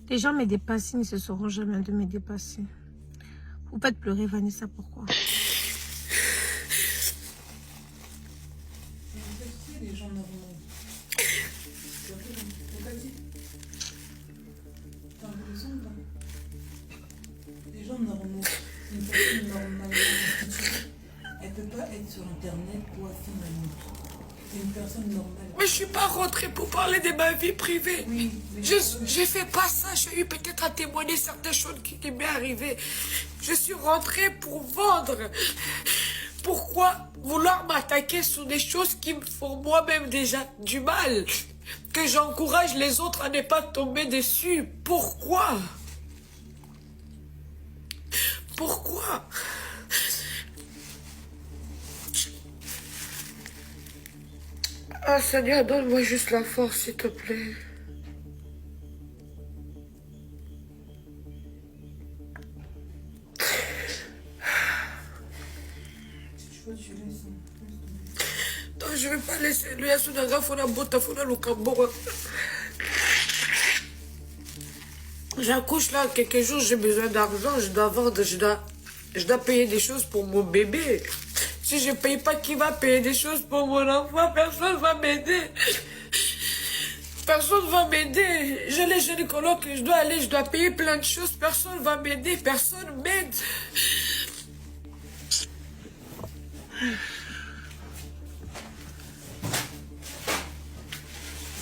Les gens me dépassent, ils ne se sauront jamais de me dépasser. Faut pas te pleurer, Vanessa, pourquoi? Les gens normaux. Les gens normaux, une personne normale, elle peut pas être sur internet pour affirmer un autre. C'est une personne normale. Mais je suis pas rentrée pour parler de ma vie privée. Oui, J'ai fait pas ça. J'ai eu peut-être à témoigner certaines choses qui m'est arrivé. Je suis rentrée pour vendre. Pourquoi vouloir m'attaquer sur des choses qui me font moi-même déjà du mal? Que j'encourage les autres à ne pas tomber dessus. Pourquoi? Pourquoi? Ah Seigneur, donne-moi juste la force, s'il te plaît. Non, je ne vais pas laisser lui à son agaf, on a bota, on a le cambo. J'accouche là, quelques jours, j'ai besoin d'argent, je dois vendre, je dois payer des choses pour mon bébé. Si je ne paye pas, qui va payer des choses pour mon enfant? Personne ne va m'aider. Personne ne va m'aider. J'ai les gynécologues, je dois aller, je dois payer plein de choses. Personne ne va m'aider, personne m'aide.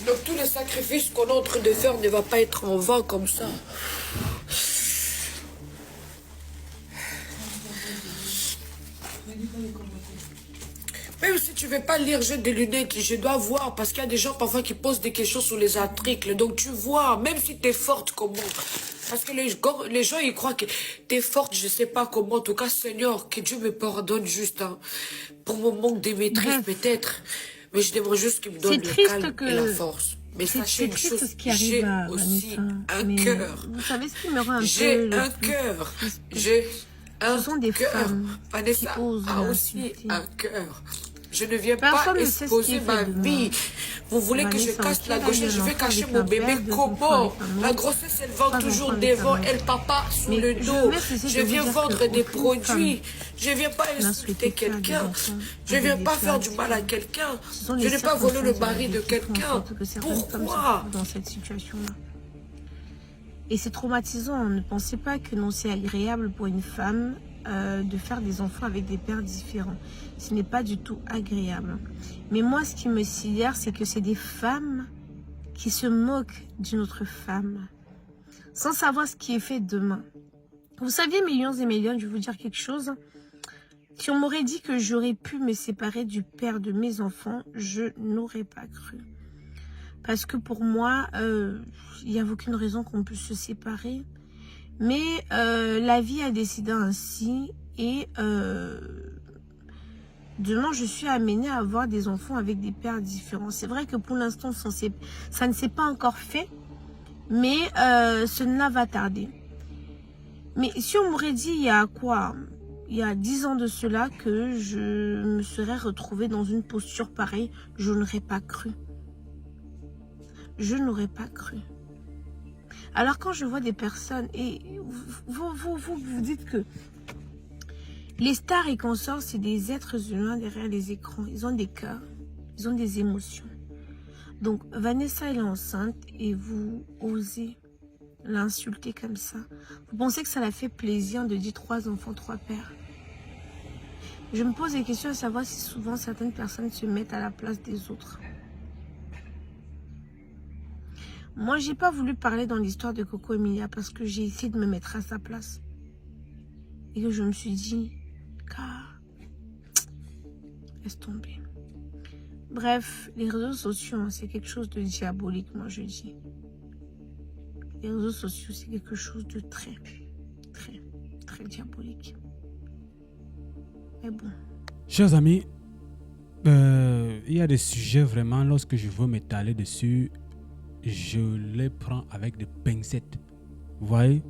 Donc tous les sacrifices qu'on est en train de faire ne va pas être en vain comme ça. Même si tu ne veux pas lire, j'ai des lunettes, je dois voir, parce qu'il y a des gens parfois qui posent des questions sur les articles. Donc tu vois, même si tu es forte comment. Parce que les gens, ils croient que tu es forte, je ne sais pas comment. En tout cas, Seigneur, que Dieu me pardonne juste hein, pour mon manque de maîtrise peut-être. Mais je demande juste qu'il me donne le calme et la force. Mais sachez une chose, j'ai aussi un cœur. Vous savez ce qui me rend un peu... J'ai un cœur. J'ai un cœur. Vanessa a aussi un cœur. Je ne viens pas exposer ma vie. Vous voulez que je cache la grossesse, je vais cacher mon bébé comment? La grossesse, elle vend toujours devant elle, papa sur le dos. Je viens vendre des produits. Je ne viens pas insulter quelqu'un. Je ne viens pas faire du mal à quelqu'un. Je n'ai pas volé le mari de quelqu'un. Pourquoi? Dans cette situation-là. Et c'est traumatisant. Ne pensez pas que non, c'est agréable pour une femme de faire des enfants avec des pères différents. Ce n'est pas du tout agréable. Mais moi, ce qui me sidère, c'est que c'est des femmes qui se moquent d'une autre femme sans savoir ce qui est fait demain. Vous saviez, millions et millions, je vais vous dire quelque chose. Si on m'aurait dit que j'aurais pu me séparer du père de mes enfants, je n'aurais pas cru. Parce que pour moi, il n'y a aucune raison qu'on puisse se séparer. Mais la vie a décidé ainsi. Et demain, je suis amenée à avoir des enfants avec des pères différents. C'est vrai que pour l'instant, ça ne s'est pas encore fait. Mais cela va tarder. Mais si on m'aurait dit il y a quoi? Il y a 10 ans de cela que je me serais retrouvée dans une posture pareille, je n'aurais pas cru. Je n'aurais pas cru. Alors quand je vois des personnes, et vous dites que les stars et consorts, c'est des êtres humains derrière les écrans. Ils ont des cœurs, ils ont des émotions. Donc Vanessa, elle est enceinte et vous osez l'insulter comme ça. Vous pensez que ça la fait plaisir de dire 3 enfants, 3 pères? Je me pose des questions à savoir si souvent certaines personnes se mettent à la place des autres. Moi, j'ai pas voulu parler dans l'histoire de Coco Emilia parce que j'ai essayé de me mettre à sa place. Et que je me suis dit, car, laisse tomber. Bref, les réseaux sociaux, c'est quelque chose de diabolique, moi je dis. Les réseaux sociaux, c'est quelque chose de très, très, très diabolique. Mais bon. Chers amis, il y a des sujets vraiment, lorsque je veux m'étaler dessus, je les prends avec des pincettes. Vous voyez?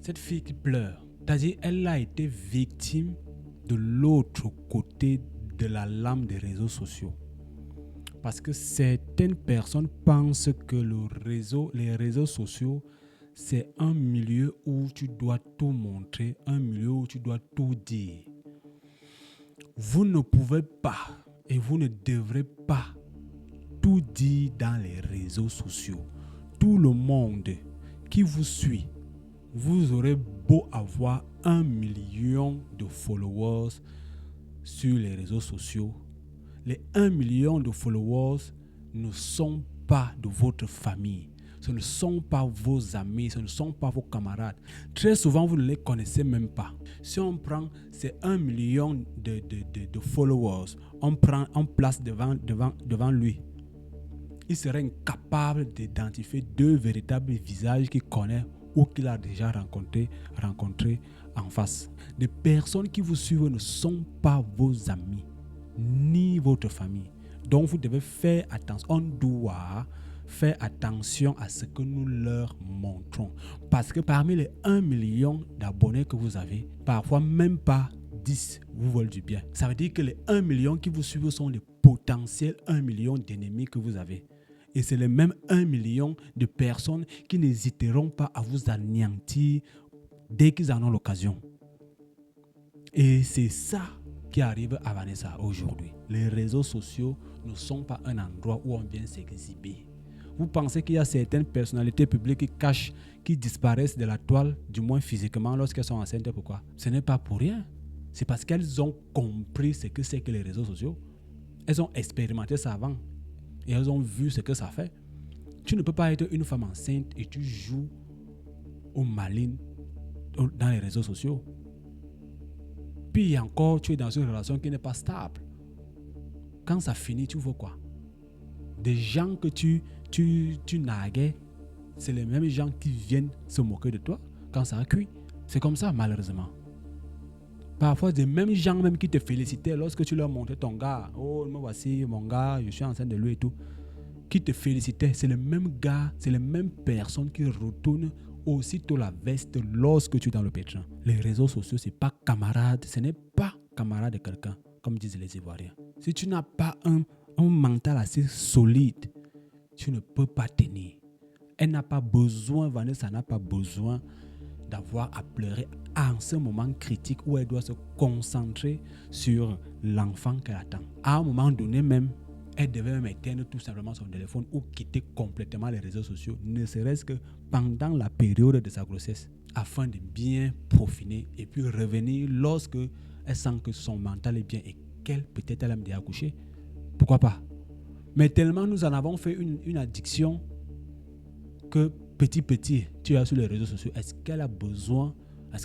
Cette fille qui pleure, c'est-à-dire elle a été victime de l'autre côté de la lame des réseaux sociaux. Parce que certaines personnes pensent que les réseaux sociaux, c'est un milieu où tu dois tout montrer, un milieu où tu dois tout dire. Vous ne pouvez pas et vous ne devrez pas tout dire dans les réseaux sociaux. Tout le monde qui vous suit, vous aurez beau avoir 1 million de followers sur les réseaux sociaux. Les 1 million de followers ne sont pas de votre famille. Ce ne sont pas vos amis, ce ne sont pas vos camarades. Très souvent, vous ne les connaissez même pas. Si on prend ces 1 million de followers, on place devant lui, il serait incapable d'identifier 2 véritables visages qu'il connaît ou qu'il a déjà rencontrés en face. Les personnes qui vous suivent ne sont pas vos amis, ni votre famille. Donc, vous devez faire attention. On doit faire attention à ce que nous leur montrons. Parce que parmi les 1 million d'abonnés que vous avez, parfois même pas 10 vous veulent du bien. Ça veut dire que les 1 million qui vous suivent sont les potentiels 1 million d'ennemis que vous avez. Et c'est les mêmes 1 million de personnes qui n'hésiteront pas à vous anéantir dès qu'ils en ont l'occasion. Et c'est ça qui arrive à Vanessa aujourd'hui. Les réseaux sociaux ne sont pas un endroit où on vient s'exhiber. Vous pensez qu'il y a certaines personnalités publiques qui cachent, qui disparaissent de la toile, du moins physiquement, lorsqu'elles sont enceintes? Pourquoi? Ce n'est pas pour rien. C'est parce qu'elles ont compris ce que c'est que les réseaux sociaux. Elles ont expérimenté ça avant. Et elles ont vu ce que ça fait. Tu ne peux pas être une femme enceinte et tu joues au malin dans les réseaux sociaux. Puis encore, tu es dans une relation qui n'est pas stable. Quand ça finit, tu vois quoi? Des gens que tu naguais, c'est les mêmes gens qui viennent se moquer de toi quand ça a cuit. C'est comme ça, malheureusement. Parfois, des mêmes gens même qui te félicitaient lorsque tu leur montrais ton gars. Oh, me voici, mon gars, je suis enceinte de lui et tout. Qui te félicitaient, c'est les mêmes gars, c'est les mêmes personnes qui retournent aussitôt la veste lorsque tu es dans le pétrin. Les réseaux sociaux, ce n'est pas camarade, ce n'est pas camarade de quelqu'un, comme disent les Ivoiriens. Si tu n'as pas un mental assez solide, tu ne peux pas tenir. Elle n'a pas besoin, Vanessa n'a pas besoin d'avoir à pleurer en ce moment critique où elle doit se concentrer sur l'enfant qu'elle attend. À un moment donné même, elle devait même éteindre tout simplement son téléphone ou quitter complètement les réseaux sociaux, ne serait-ce que pendant la période de sa grossesse, afin de bien profiter et puis revenir lorsque elle sent que son mental est bien et qu'elle peut-être elle aime déjà accoucher. Pourquoi pas? Mais tellement nous en avons fait une addiction que petit, tu es sur les réseaux sociaux. Est-ce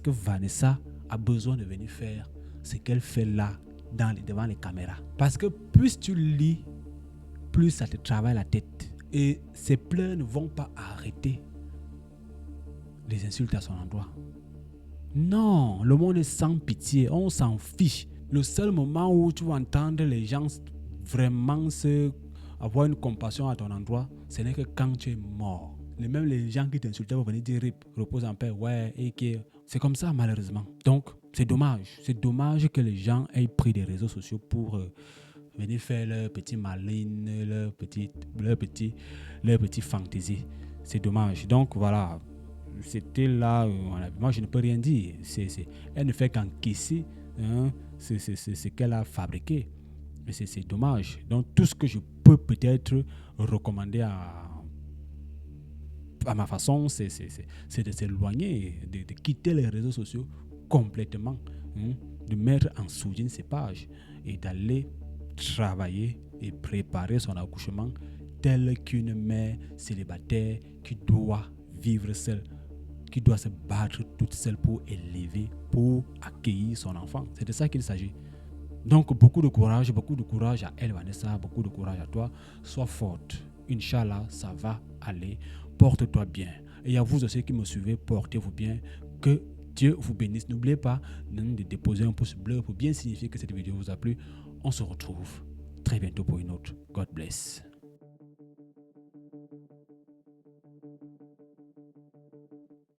que Vanessa a besoin de venir faire ce qu'elle fait là, devant les caméras? Parce que plus tu lis, plus ça te travaille la tête. Et ces pleurs ne vont pas arrêter les insultes à son endroit. Non, le monde est sans pitié, on s'en fiche. Le seul moment où tu vas entendre les gens vraiment avoir une compassion à ton endroit, ce n'est que quand tu es mort. Même les gens qui t'insultaient vont venir dire repose en paix, ouais, et que c'est comme ça malheureusement. Donc c'est dommage. C'est dommage que les gens aient pris des réseaux sociaux pour venir faire leur petit malin, leur petit fantaisie. C'est dommage. Donc voilà, c'était là. Moi je ne peux rien dire. Elle ne fait qu'encaisser ce qu'elle a fabriqué. Mais c'est dommage. Donc tout ce que je peux peut-être recommander à ma façon, c'est de s'éloigner, de quitter les réseaux sociaux complètement, de mettre en sourdine ses pages et d'aller travailler et préparer son accouchement tel qu'une mère célibataire qui doit vivre seule, qui doit se battre toute seule pour élever, pour accueillir son enfant. C'est de ça qu'il s'agit. Donc beaucoup de courage à elle, Vanessa, beaucoup de courage à toi. Sois forte. Inch'Allah, ça va aller. Porte-toi bien. Et à vous aussi qui me suivez, portez-vous bien. Que Dieu vous bénisse. N'oubliez pas de déposer un pouce bleu pour bien signifier que cette vidéo vous a plu. On se retrouve très bientôt pour une autre. God bless.